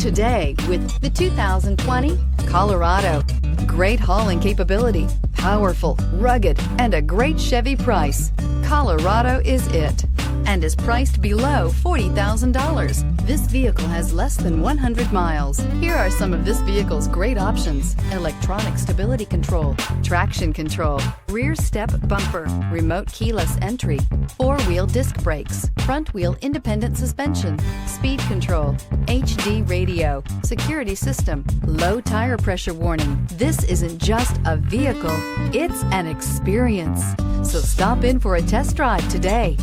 today with the 2020 Colorado. Great hauling capability, powerful, rugged, and a great Chevy price. Colorado is it, and is priced below $40,000. This vehicle has less than 100 miles. Here are some of this vehicle's great options: electronic stability control, traction control, rear step bumper, remote keyless entry, four-wheel disc brakes, front wheel independent suspension, speed control, HD radio, security system, low tire pressure warning. This isn't just a vehicle, it's an experience. So stop in for a test drive today.